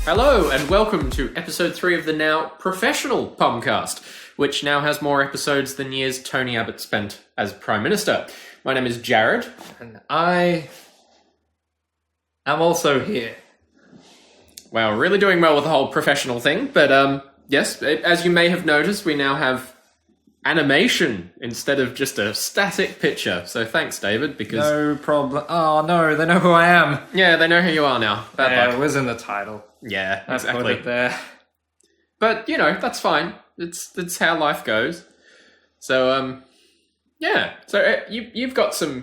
Hello, and welcome to episode 3 of the now professional Pomcast, which now has more episodes than years Tony Abbott spent as Prime Minister. My name is Jared. And I am also here. Wow, really doing well with the whole professional thing, but yes, as you may have noticed, we now have animation instead of just a static picture. So thanks, David, because... No problem. Oh, no, they know who I am. Yeah, they know who you are now. Bad luck. It was in the title. Yeah, I exactly. put it there. But, you know, that's fine. It's how life goes. So, yeah. So you've got a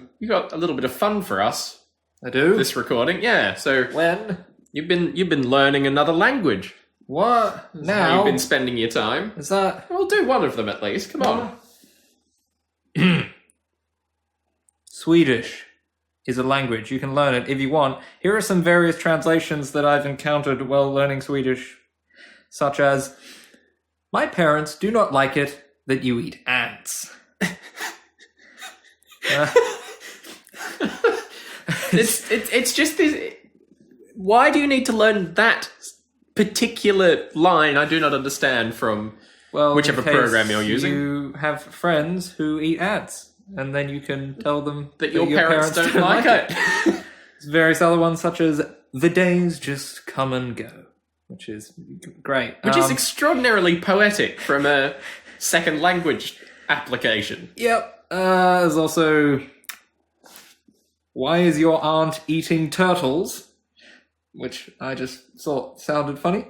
little bit of fun for us. I do? This recording. Yeah, so... When? You've been learning another language. What? Now? You've been spending your time. Is that... We'll do one of them at least. Come on. Swedish is a language. You can learn it if you want. Here are some various translations that I've encountered while learning Swedish, such as, my parents do not like it that you eat ants. It's just this... Why do you need to learn that particular line I do not understand from whichever program you're using? You have friends who eat ants. And then you can tell them that your parents don't like it. There's various other ones, such as the days just come and go, which is great. Which is extraordinarily poetic from a second language application. Yep. There's also, why is your aunt eating turtles? Which I just thought sounded funny.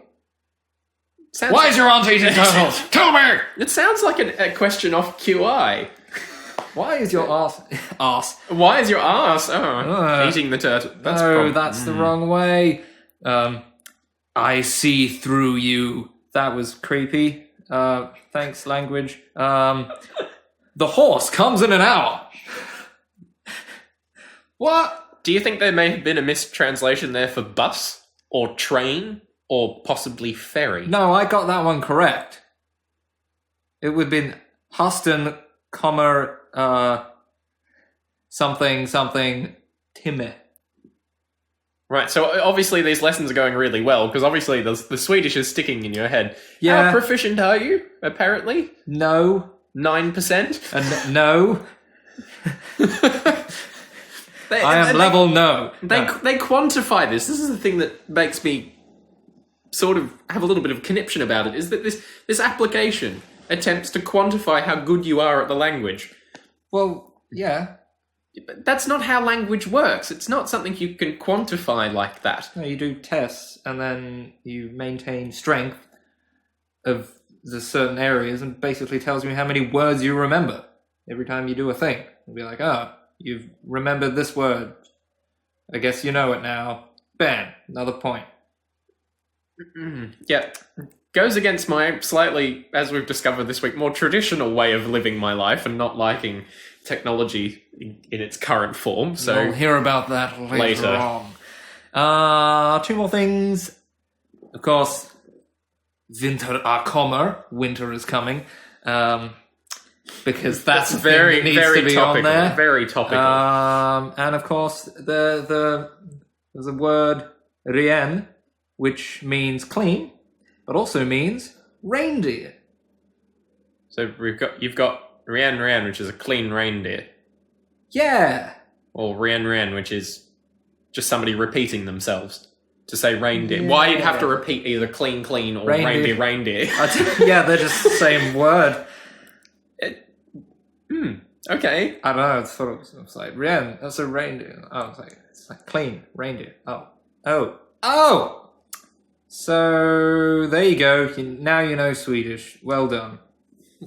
Why is your aunt eating turtles? Tell me! It sounds like a question off QI. Why is your arse? Why is your arse? Eating the turtle. That's the wrong way. I see through you. That was creepy. Thanks, language. The horse comes in an hour. What? Do you think there may have been a mistranslation there for bus or train or possibly ferry? No, I got that one correct. It would have been Huston, something Timme. Right, so obviously these lessons are going really well, because obviously the Swedish is sticking in your head. Yeah. How proficient are you, apparently? No. 9%? No. I am level no. They quantify this. This is the thing that makes me sort of have a little bit of conniption about it, is that this application attempts to quantify how good you are at the language. Well, yeah. But that's not how language works. It's not something you can quantify like that. No, you do tests, and then you maintain strength of the certain areas, and basically tells you how many words you remember every time you do a thing. You'll be like, you've remembered this word. I guess you know it now. Bam, another point. Yeah. Goes against my slightly, as we've discovered this week, more traditional way of living my life and not liking technology in its current form. So we'll hear about that later on. 2 more things. Of course, Winter kommer. Winter is coming. Because that's very, very to be topical. On there. Very topical. And of course, there's a word rien, which means clean, but also means reindeer. So you've got rien, which is a clean reindeer. Yeah. Or rien, which is just somebody repeating themselves to say reindeer. Yeah. Why you'd have to repeat either clean or reindeer. Yeah, they're just the same word. Okay. I don't know, it's like rien, that's a reindeer. It's like clean, reindeer. Oh! So, there you go. Now you know Swedish. Well done.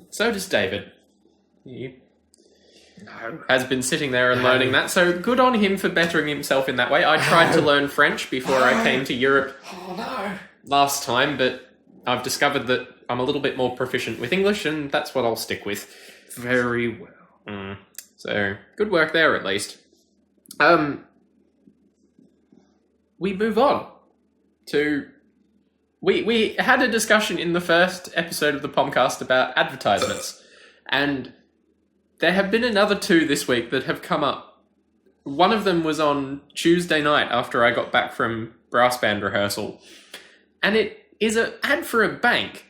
So does David. He has been sitting there and learning that. So good on him for bettering himself in that way. I tried to learn French before I came to Europe last time, but I've discovered that I'm a little bit more proficient with English, and that's what I'll stick with. Very well. So, good work there, at least. We move on to... We had a discussion in the first episode of the Pomcast about advertisements, and there have been another 2 this week that have come up. One of them was on Tuesday night after I got back from brass band rehearsal, And it is an ad for a bank.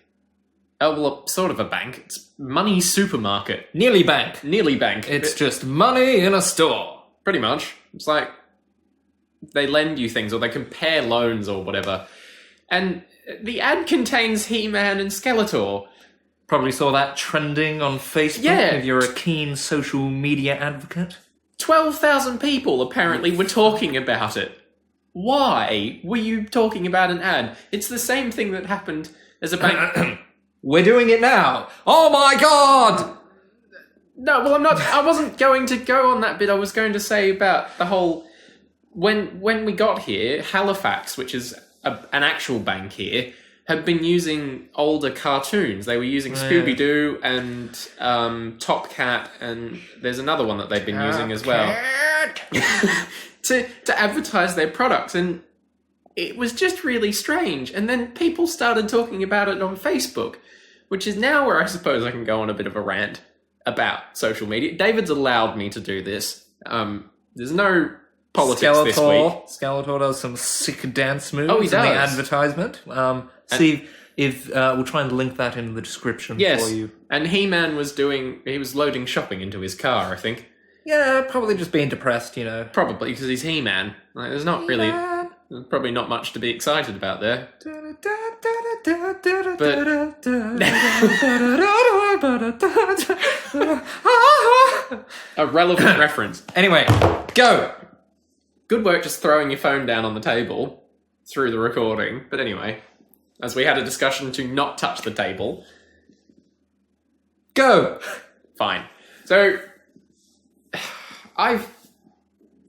Oh, well, sort of a bank. It's Money Supermarket. Nearly bank. Nearly bank. It's just money in a store. Pretty much. It's like they lend you things or they compare loans or whatever. And the ad contains He-Man and Skeletor. Probably saw that trending on Facebook if you're a keen social media advocate. 12,000 people apparently were talking about it. Why were you talking about an ad? It's the same thing that happened as a bank... We're doing it now. Oh my god! No, well, I wasn't going to go on that bit. I was going to say about the whole... When we got here, Halifax, which is an actual bank here, had been using older cartoons. They were using Scooby-Doo and Top Cat, and there's another one that they've been using as well. to advertise their products, and it was just really strange. And then people started talking about it on Facebook, which is now where I suppose I can go on a bit of a rant about social media. David's allowed me to do this. There's no politics this week. Skeletor does some sick dance moves he in the does. advertisement. See if we'll try and link that in the description for you. And He-Man was loading shopping into his car, I think. Yeah, probably just being depressed, Probably, because he's He-Man. Like, there's probably not much to be excited about there. A relevant reference. Anyway, go! Good work just throwing your phone down on the table through the recording. But anyway, as we had a discussion to not touch the table. Go! Fine. So, I've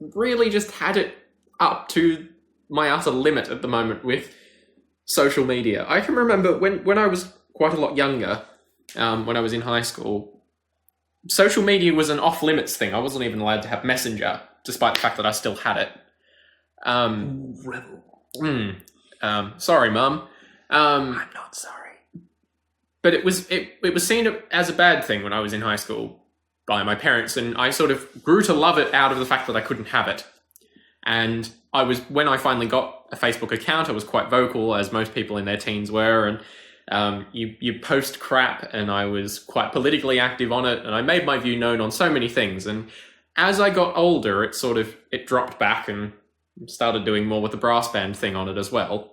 really just had it up to my utter limit at the moment with social media. I can remember when I was quite a lot younger, when I was in high school, social media was an off-limits thing. I wasn't even allowed to have Messenger, despite the fact that I still had it. Rebel. Sorry, Mum. I'm not sorry. But it was seen as a bad thing when I was in high school by my parents, and I sort of grew to love it out of the fact that I couldn't have it. And when I finally got a Facebook account, I was quite vocal, as most people in their teens were, and you post crap, and I was quite politically active on it, and I made my view known on so many things. And as I got older, it dropped back and started doing more with the brass band thing on it as well.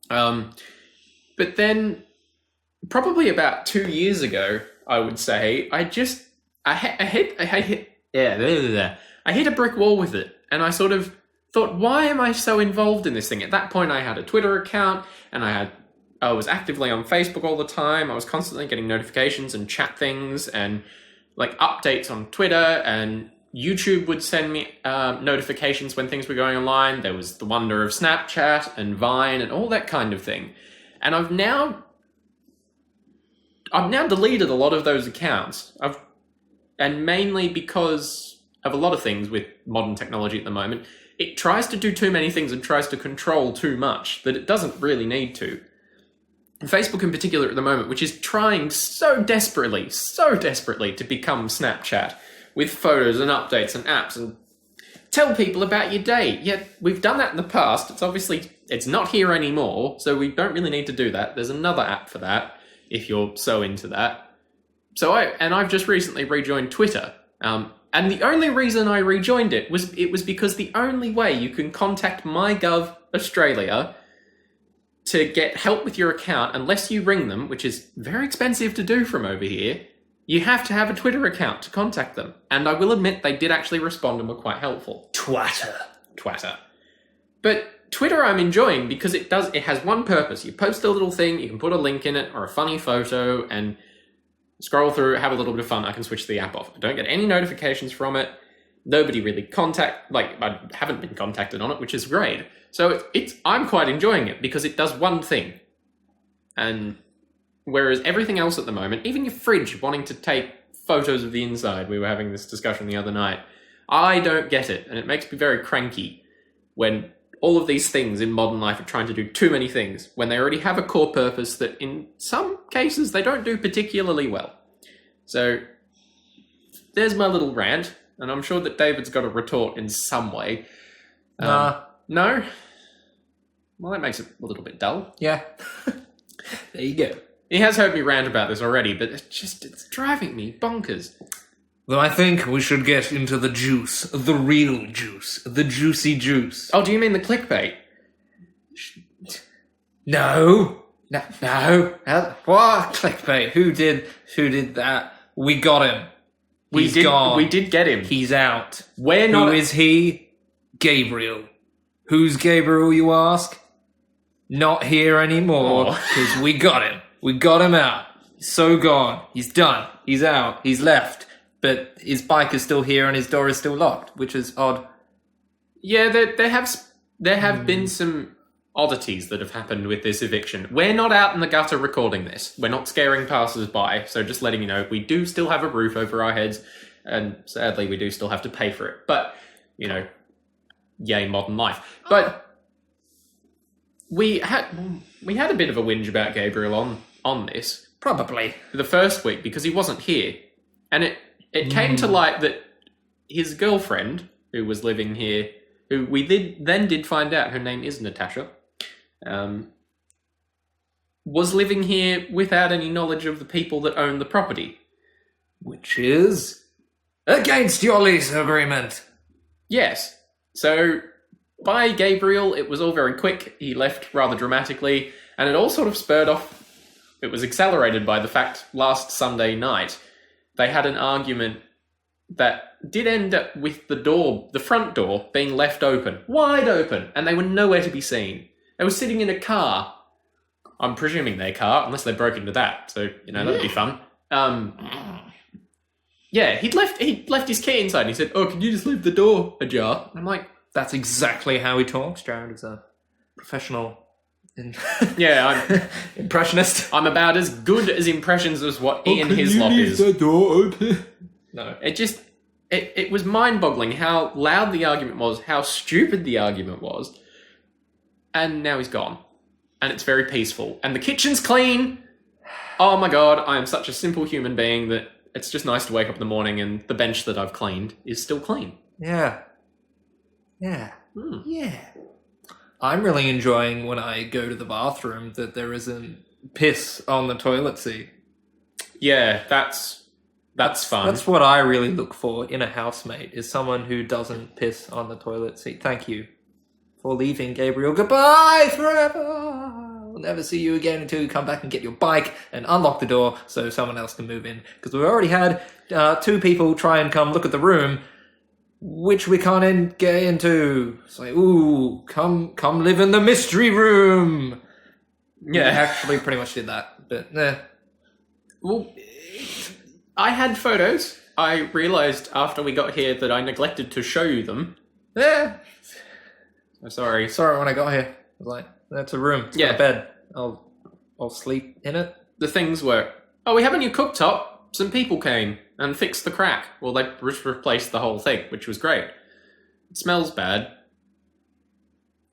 But then, probably about 2 years ago, I would say, I hit a brick wall with it, and I sort of thought, why am I so involved in this thing? At that point, I had a Twitter account, and I was actively on Facebook all the time. I was constantly getting notifications and chat things, and like updates on Twitter, and YouTube would send me notifications when things were going online. There was the wonder of Snapchat and Vine and all that kind of thing. And I've now deleted a lot of those accounts. And mainly because of a lot of things with modern technology at the moment, it tries to do too many things and tries to control too much that it doesn't really need to. And Facebook in particular at the moment, which is trying so desperately to become Snapchat with photos and updates and apps and tell people about your day. Yet we've done that in the past. It's not here anymore, so we don't really need to do that. There's another app for that if you're so into that. I've just recently rejoined Twitter. And the only reason I rejoined it was because the only way you can contact MyGov Australia to get help with your account, unless you ring them, which is very expensive to do from over here, you have to have a Twitter account to contact them. And I will admit they did actually respond and were quite helpful. Twatter. But Twitter I'm enjoying because it has one purpose. You post a little thing, you can put a link in it or a funny photo and scroll through, have a little bit of fun. I can switch the app off. I don't get any notifications from it. Nobody really I haven't been contacted on it, which is great. So I'm quite enjoying it because it does one thing. And whereas everything else at the moment, even your fridge wanting to take photos of the inside, we were having this discussion the other night, I don't get it. And it makes me very cranky when all of these things in modern life are trying to do too many things when they already have a core purpose that in some cases they don't do particularly well. So there's my little rant, and I'm sure that David's got a retort in some way. No? Well, that makes it a little bit dull. Yeah. There you go. He has heard me rant about this already, but it's driving me bonkers. Though I think we should get into the juice, the real juice, the juicy juice. Oh, do you mean the clickbait? No. What? Clickbait. Who did that? We got him. He's gone. We did get him. He's out. We're not. Who is he? Gabriel. Who's Gabriel, you ask? Not here anymore, because we got him. We got him out. He's so gone. He's done. He's out. He's left. But his bike is still here and his door is still locked, which is odd. Yeah, there have been some oddities that have happened with this eviction. We're not out in the gutter recording this. We're not scaring passers-by, so just letting you know, we do still have a roof over our heads, and sadly we do still have to pay for it. But, you know, yay modern life. But we had a bit of a whinge about Gabriel on this. Probably. The first week, because he wasn't here. And it came to light that his girlfriend, who was living here, who we did find out her name is Natasha, was living here without any knowledge of the people that own the property. Which is against your lease agreement. Yes. So, by Gabriel, it was all very quick. He left rather dramatically, and it all sort of spurred off. It was accelerated by the fact last Sunday night they had an argument that did end up with the front door, being left open, wide open, and they were nowhere to be seen. They were sitting in a car. I'm presuming their car, unless they broke into that. So, you know, that'd be fun. Yeah, he'd left his key inside, and he said, "Oh, can you just leave the door ajar?" And I'm like, that's exactly how he talks. Jared is a professional yeah, impressionist. I'm about as good as impressions as what Ian Hislop is. The door open? No. It was mind-boggling how loud the argument was, how stupid the argument was, and now he's gone. And it's very peaceful. And the kitchen's clean! Oh my god, I am such a simple human being that it's just nice to wake up in the morning and the bench that I've cleaned is still clean. Yeah. Yeah. I'm really enjoying when I go to the bathroom that there isn't piss on the toilet seat. Yeah, that's fun. That's what I really look for in a housemate, is someone who doesn't piss on the toilet seat. Thank you for leaving, Gabriel. Goodbye forever. We'll never see you again until you come back and get your bike and unlock the door so someone else can move in. Because we already had 2 people try and come look at the room, which we can't get into. It's like, ooh, come live in the mystery room. Yeah, we actually pretty much did that, but Well, I had photos. I realised after we got here that I neglected to show you them. Yeah. I'm sorry. Sorry, when I got here, I was like, that's a room. It's got a bed. I'll sleep in it. The things were, we have a new cooktop. Some people came and fixed the crack. Well, they just replaced the whole thing, which was great. It smells bad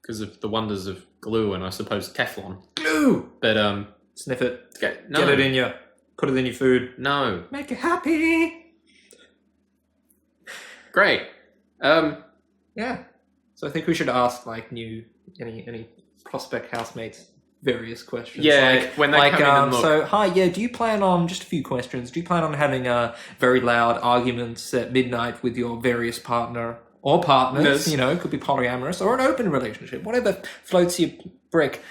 because of the wonders of glue and I suppose Teflon. Glue! But, sniff it. Get it in you. Put it in your food. No. Make you happy. Great. Yeah. So I think we should ask, like, any prospect housemates various questions. Yeah, when they come in and look. So, hi, do you plan on, just a few questions, do you plan on having very loud arguments at midnight with your various partner or partners? Yes. You know, it could be polyamorous or an open relationship, whatever floats your brick.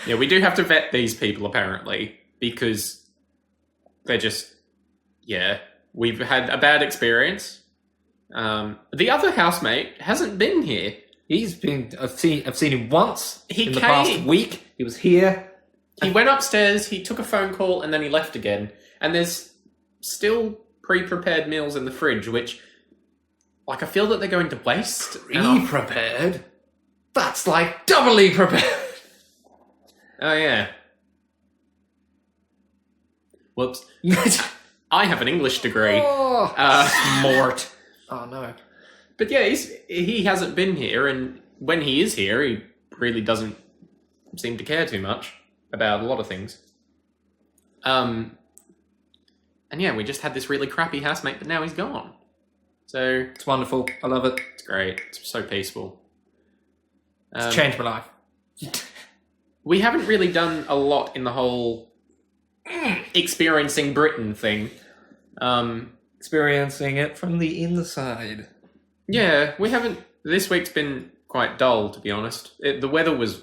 Yeah, we do have to vet these people, apparently, because they're just, we've had a bad experience. The other housemate hasn't been here. He's been, I've seen him once the past week. He was here. He went upstairs, he took a phone call, and then he left again. And there's still pre-prepared meals in the fridge, which, like, I feel that they're going to waste. Pre-prepared? That's like doubly prepared. Oh, yeah. Whoops. I have an English degree. Smart. Oh, no. But yeah, he hasn't been here, and when he is here, he really doesn't seem to care too much about a lot of things. And yeah, we just had this really crappy housemate, but now he's gone. So It's wonderful. I love it. it's great. It's so peaceful. It's changed my life. We haven't really done a lot in the whole experiencing Britain thing. Experiencing it from the inside. Yeah, we haven't. This week's been quite dull, to be honest. The weather was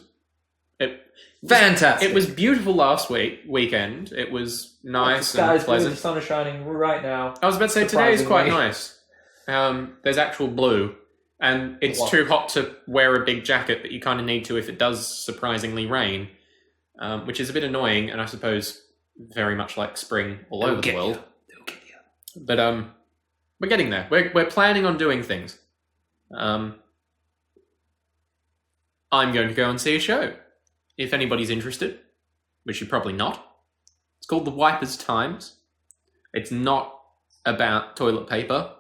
Fantastic. It was beautiful last weekend. It was nice the and sky's blue, pleasant. the sun is shining right now. I was about to say today is quite Surprisingly. nice. There's actual blue, and it's What? too hot to wear a big jacket, but you kind of need to if it does surprisingly rain, which is a bit annoying, and I suppose very much like spring all over the world. They'll get you. But we're getting there. We're planning on doing things. I'm going to go and see a show. If anybody's interested, which you're probably not. It's called The Wipers Times. It's not about toilet paper.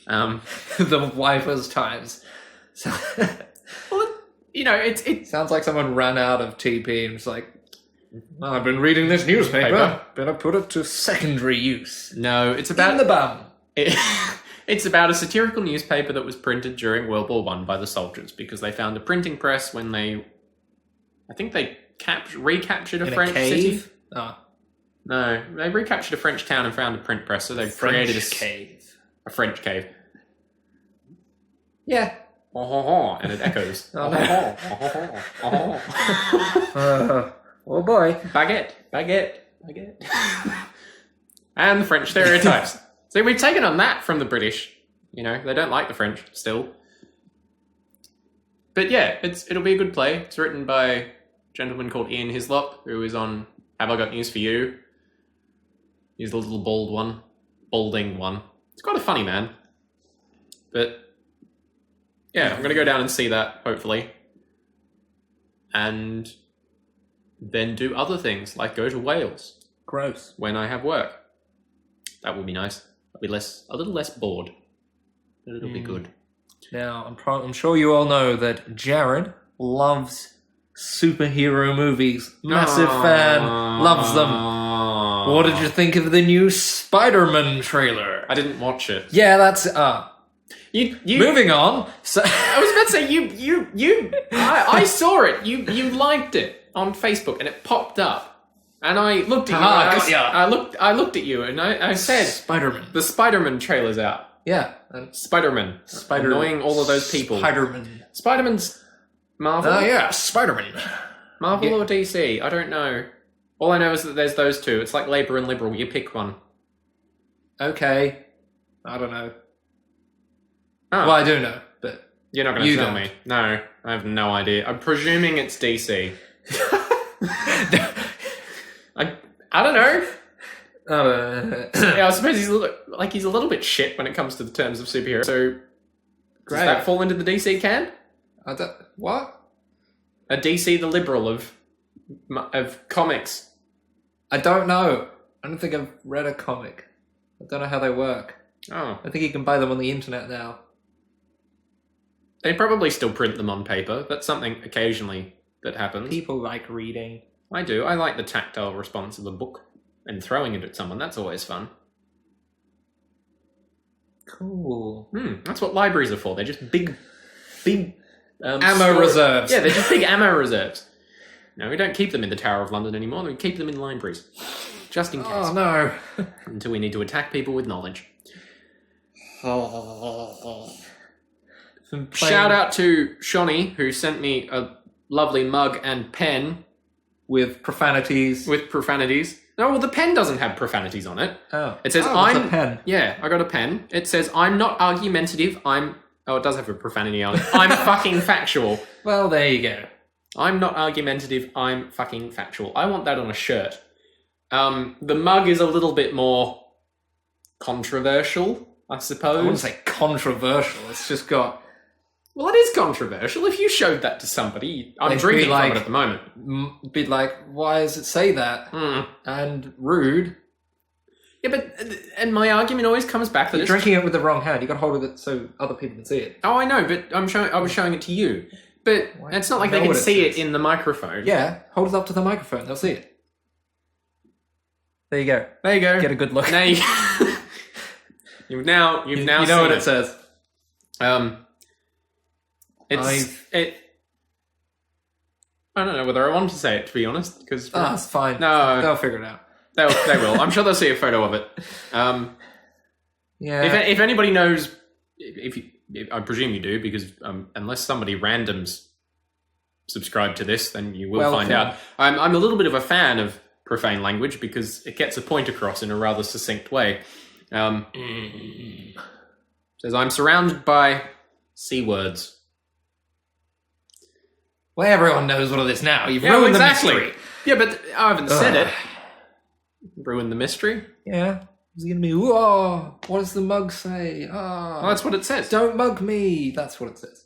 The Wipers Times. So, Well, you know, it sounds like someone ran out of TP and was like, well, I've been reading this newspaper. Paper. Better put it to secondary use. no, it's about In the bum. it's about a satirical newspaper that was printed during World War I by the soldiers because they found a printing press when they, I think they recaptured a In French a cave? city. Oh, No, they recaptured a French town and found a print press, so they French created cave. a French cave. Yeah. And it echoes. Oh, no. Oh boy. Baguette. And the French stereotypes. So we've taken on that from the British. You know, they don't like the French still. But yeah, it'll be a good play. It's written by a gentleman called Ian Hislop, who is on Have I Got News For You? He's the little balding one. It's quite a funny man. But yeah, I'm going to go down and see that, hopefully. And then do other things, like go to Wales Gross. when I have work. That will be nice. I'll be a little less bored. But it'll be good. Now, I'm sure you all know that Jared loves superhero movies. Massive fan. Loves them. What did you think of the new Spider-Man trailer? I didn't watch it. Yeah, that's... You Moving on. So, I was about to say I saw it. You liked it on Facebook and it popped up. And I looked at you. I looked at you and I said, Spider-Man. the Spider-Man trailer's out. Yeah. Spider-Man. Annoying all of those people. Spider-Man. Spider-Man's Marvel? Yeah, Spider-Man. Marvel or DC? I don't know. All I know is that there's those two. It's like Labour and Liberal. You pick one. Okay. I don't know. Oh, Well, I do know, but... you're not going to you tell don't. me. No, I have no idea. I'm presuming it's DC. I don't know. Yeah, I suppose he's a little bit shit when it comes to the terms of superhero. So, Great. does that fall into the DC can? What? A DC, the liberal of comics. I don't know. I don't think I've read a comic. I don't know how they work. Oh, I think you can buy them on the internet now. they probably still print them on paper. That's something occasionally that happens. People like reading. I do. I like the tactile response of a book and throwing it at someone. That's always fun. Cool. That's what libraries are for. They're just big Ammo reserves. Yeah, they're just big ammo reserves. No, we don't keep them in the Tower of London anymore. We keep them in libraries. Just in case. Oh, no. Until we need to attack people with knowledge. Shout out to Shani, who sent me a lovely mug and pen. With profanities. With profanities. No, well, the pen doesn't have profanities on it. Oh. It says, it's I'm... a pen. Yeah, I got a pen. It says, I'm not argumentative, Oh, it does have a profanity on it. I'm fucking factual. Well, there you go. I'm not argumentative, I'm fucking factual. I want that on a shirt. The mug is a little bit more controversial, I suppose. I wouldn't say controversial. It's just got... Well, it is controversial. If you showed that to somebody, I'm They'd drinking be like- from it at the moment. Be like, why does it say that? And rude. Yeah, but and my argument always comes back that You're it's drinking it with the wrong hand. You got to hold it so other people can see it. Oh, I know, but I was showing it to you. But Why? it's not like I they know can what it see it says. in the microphone. Yeah, hold it up to the microphone. They'll see it. There you go. There you go. Get a good look. Now you... You've now You seen know what it says. I don't know whether I want to say it, to be honest, because It's fine. No, They'll figure it out. they will. I'm sure they'll see a photo of it. Yeah. If anybody knows, I presume you do, because unless somebody randoms subscribe to this, then you will find out. I'm a little bit of a fan of profane language because it gets a point across in a rather succinct way. Says, I'm surrounded by C words. Well, everyone knows what it is now. You've ruined the mystery. Yeah, but I haven't said it. Ruined the mystery? Yeah. Is he going to be, whoa, what does the mug say? Well, that's what it says. Don't mug me. That's what it says.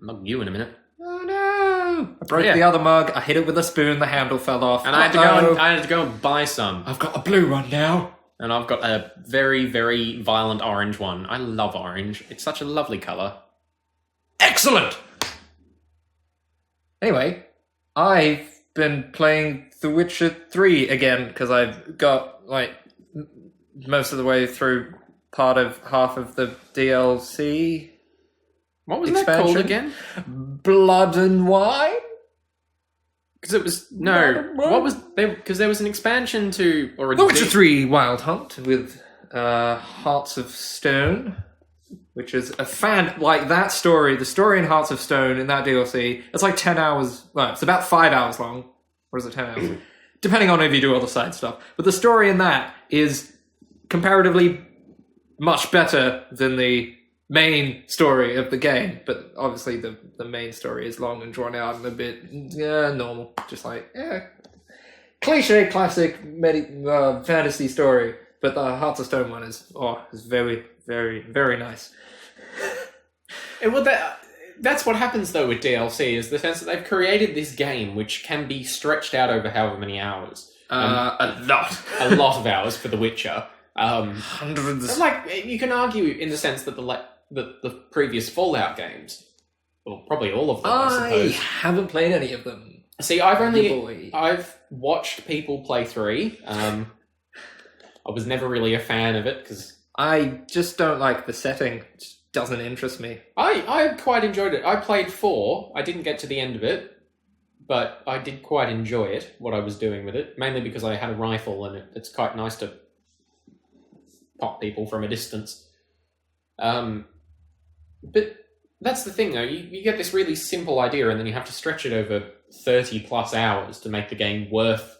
Mug you in a minute. Oh, no. I broke the other mug. I hit it with a spoon. The handle fell off. And I had to go and buy some. I've got a blue one now. And I've got a very, very violent orange one. I love orange. It's such a lovely colour. Excellent! Anyway, I've been playing The Witcher 3 again, because I've got, most of the way through half of the DLC. What was that called again? Blood and Wine? Because it was... No. What was... Because there was an expansion to... The Witcher 3 Wild Hunt with Hearts of Stone, which is a fan... Like, that story, the story in Hearts of Stone in that DLC, it's like 10 hours... Well, it's about 5 hours long. Or is it 10 hours? Depending on if you do all the side stuff. But the story in that is comparatively much better than the main story of the game, but obviously the main story is long and drawn out and a bit normal, just cliche classic fantasy story. But the Hearts of Stone one is very, very, very nice. Well, that's what happens though with DLC, is the sense that they've created this game which can be stretched out over however many hours. A lot of hours for The Witcher. Hundreds. Like, you can argue in the sense that the previous Fallout games, well, probably all of them, I suppose. I haven't played any of them. See, I've watched people play 3. I was never really a fan of it because I just don't like the setting. It just doesn't interest me. I quite enjoyed it. I played 4. I didn't get to the end of it, but I did quite enjoy it, what I was doing with it, mainly because I had a rifle and it's quite nice to pop people from a distance. But that's the thing, though. You get this really simple idea, and then you have to stretch it over 30 plus hours to make the game worth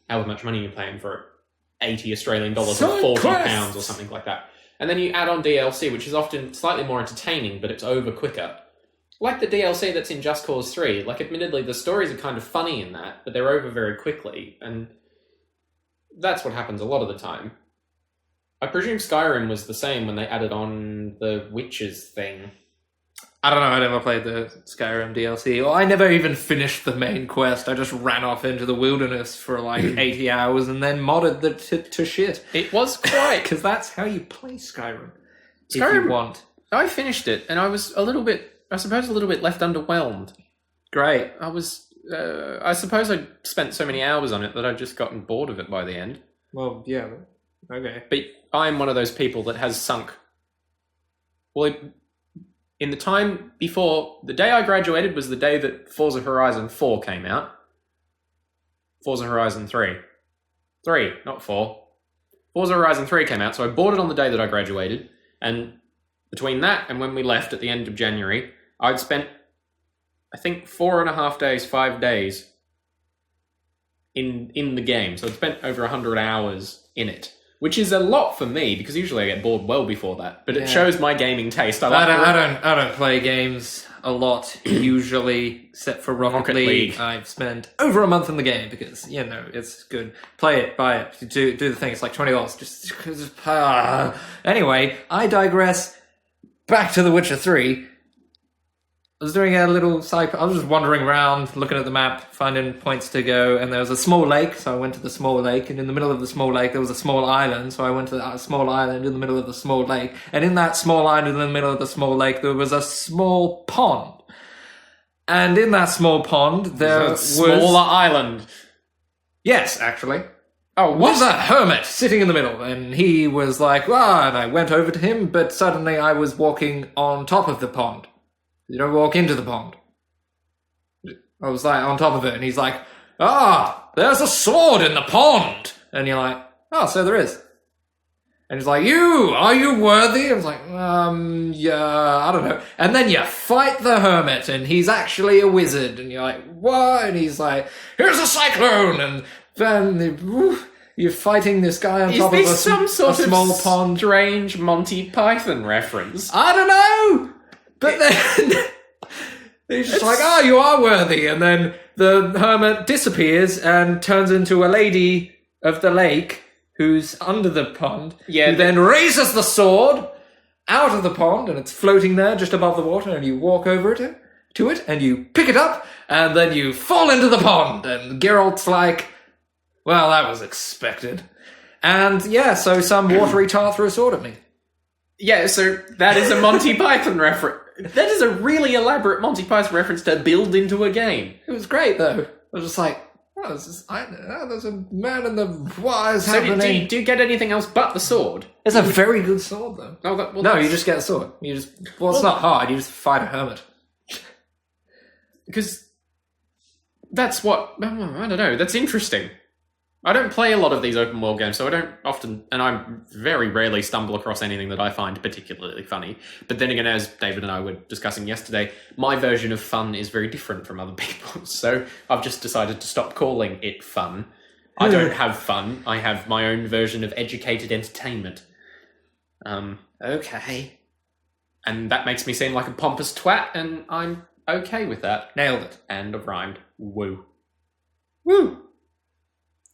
however much money you're paying for it. 80 Australian dollars or 40 pounds or something like that. And then you add on DLC, which is often slightly more entertaining, but it's over quicker. Like the DLC that's in Just Cause 3. Like, admittedly, the stories are kind of funny in that, but they're over very quickly, and that's what happens a lot of the time. I presume Skyrim was the same when they added on the witches thing. I don't know, I never played the Skyrim DLC. Well, I never even finished the main quest. I just ran off into the wilderness for 80 hours and then modded the to shit. It was quite... Because that's how you play Skyrim. If you want. I finished it, and I was a little bit left underwhelmed. Great. I suppose I spent so many hours on it that I'd just gotten bored of it by the end. Well, yeah. Okay. But I'm one of those people that has sunk... Well, in the time before... The day I graduated was the day that Forza Horizon 4 came out. Forza Horizon 3. 3, not 4. Forza Horizon 3 came out, so I bought it on the day that I graduated, and between that and when we left at the end of January, I'd spent, I think, 4.5 days, 5 days in the game. So I'd spent over 100 hours in it. Which is a lot for me, because usually I get bored well before that. But it shows my gaming taste. I don't play games a lot, usually, except for Rocket League. I've spent over a month in the game, because, it's good. Play it, buy it, do the thing. It's like $20. Just Anyway, I digress. Back to The Witcher 3. I was doing a little side... I was just wandering around, looking at the map, finding points to go, and there was a small lake, so I went to the small lake, and in the middle of the small lake there was a small island, so I went to that small island in the middle of the small lake, and in that small island in the middle of the small lake there was a small pond. And in that small pond there was... Smaller island. Yes, actually. Oh, was what? a hermit sitting in the middle, and he was like, and I went over to him, but suddenly I was walking on top of the pond. You don't walk into the pond. I was like on top of it, and he's like, there's a sword in the pond. And you're like, so there is. And he's like, are you worthy? I was like, yeah, I don't know. And then you fight the hermit, and he's actually a wizard. And you're like, what? And he's like, here's a cyclone. And then you're fighting this guy on top of a small pond. Strange Monty Python reference? I don't know. But then he's just like, you are worthy. And then the hermit disappears and turns into a lady of the lake who's under the pond, who then raises the sword out of the pond, and it's floating there just above the water, and you walk over to it, and you pick it up, and then you fall into the pond, and Geralt's like, well, that was expected. And so some watery tart threw a sword at me. Yeah, so that is a Monty Python reference. That is a really elaborate Monty Python reference to build into a game. It was great, though. I was just like, there's a man in the... What is happening? Do you get anything else but the sword? It's a very good sword, though. No, you just get a sword. It's not hard. You just fight a hermit. Because that's what... I don't know. That's interesting. I don't play a lot of these open world games, so I don't often... And I very rarely stumble across anything that I find particularly funny. But then again, as David and I were discussing yesterday, my version of fun is very different from other people's. So I've just decided to stop calling it fun. I don't have fun. I have my own version of educated entertainment. Okay. And that makes me seem like a pompous twat, and I'm okay with that. Nailed it. And I've rhymed. Woo. Woo!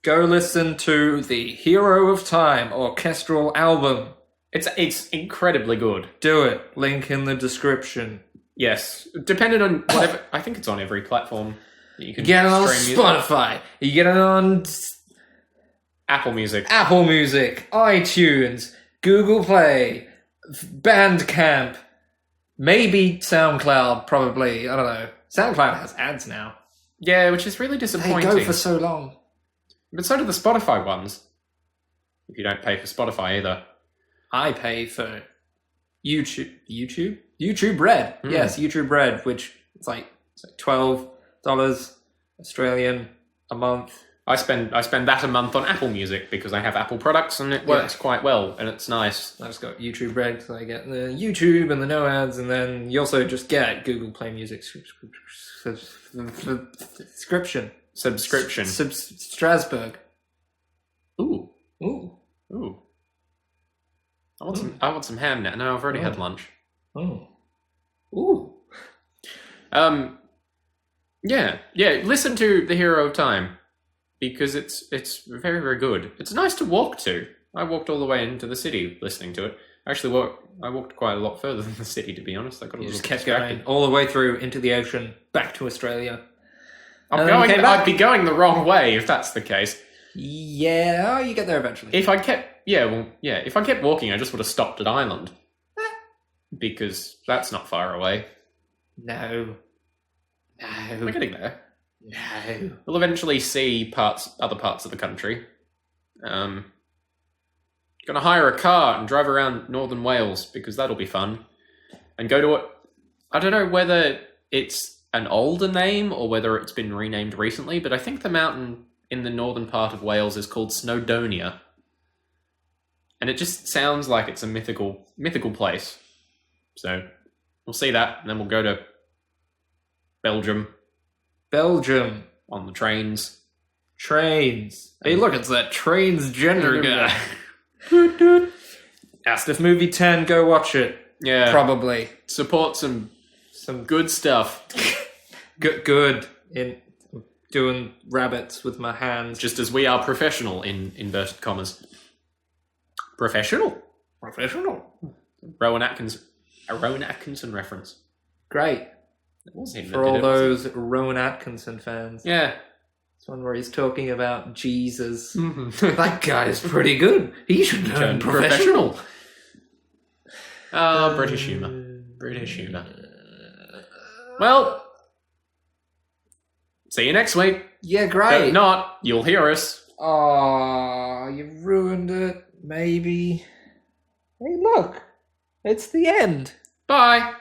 Go listen to the Hero of Time orchestral album. It's incredibly good. Do it. Link in the description. Yes. Depending on whatever... I think it's on every platform that you can get it on stream Spotify. You get it on... Apple Music. Apple Music. iTunes. Google Play. Bandcamp. Maybe SoundCloud, probably. I don't know. SoundCloud has ads now. Yeah, which is really disappointing. They go for so long. But so do the Spotify ones. If you don't pay for Spotify either. I pay for YouTube. YouTube Red. Yes, YouTube Red, which it's like $12 Australian a month. I spend that a month on Apple Music because I have Apple products and it works quite well and it's nice. I just got YouTube Red because I get the YouTube and the no ads, and then you also just get Google Play Music subscription. Strasbourg. Ooh. I want some ham now. No, I've already had lunch. Oh. Ooh. Yeah. Listen to The Hero of Time because it's very, very good. It's nice to walk to. I walked all the way into the city listening to it. Actually, I walked quite a lot further than the city, to be honest. I got a little just kept distracted. going all the way through into the ocean, back to Australia. I'd be going the wrong way if that's the case. Yeah, you get there eventually. If I kept walking, I just would have stopped at Ireland. Because that's not far away. No. We're getting there. No. We'll eventually see other parts of the country. Gonna hire a car and drive around northern Wales because that'll be fun. And go to I don't know whether it's an older name or whether it's been renamed recently, but I think the mountain in the northern part of Wales is called Snowdonia. And it just sounds like it's a mythical place. So we'll see that, and then we'll go to Belgium. On the trains. Hey, look, it's that transgender guy. Astif Movie 10, go watch it. Yeah. Probably. Support some good stuff. Good in doing rabbits with my hands. Just as we are professional in inverted commas. Professional. A Rowan Atkinson reference. Great. It was him for all those Rowan Atkinson fans. Yeah. It's one where he's talking about Jesus. Mm-hmm. That guy's pretty good. He should turn professional. British humour. Well, see you next week. Yeah, great. If not, you'll hear us Oh, you ruined it. Maybe. Hey, look. It's the end. Bye.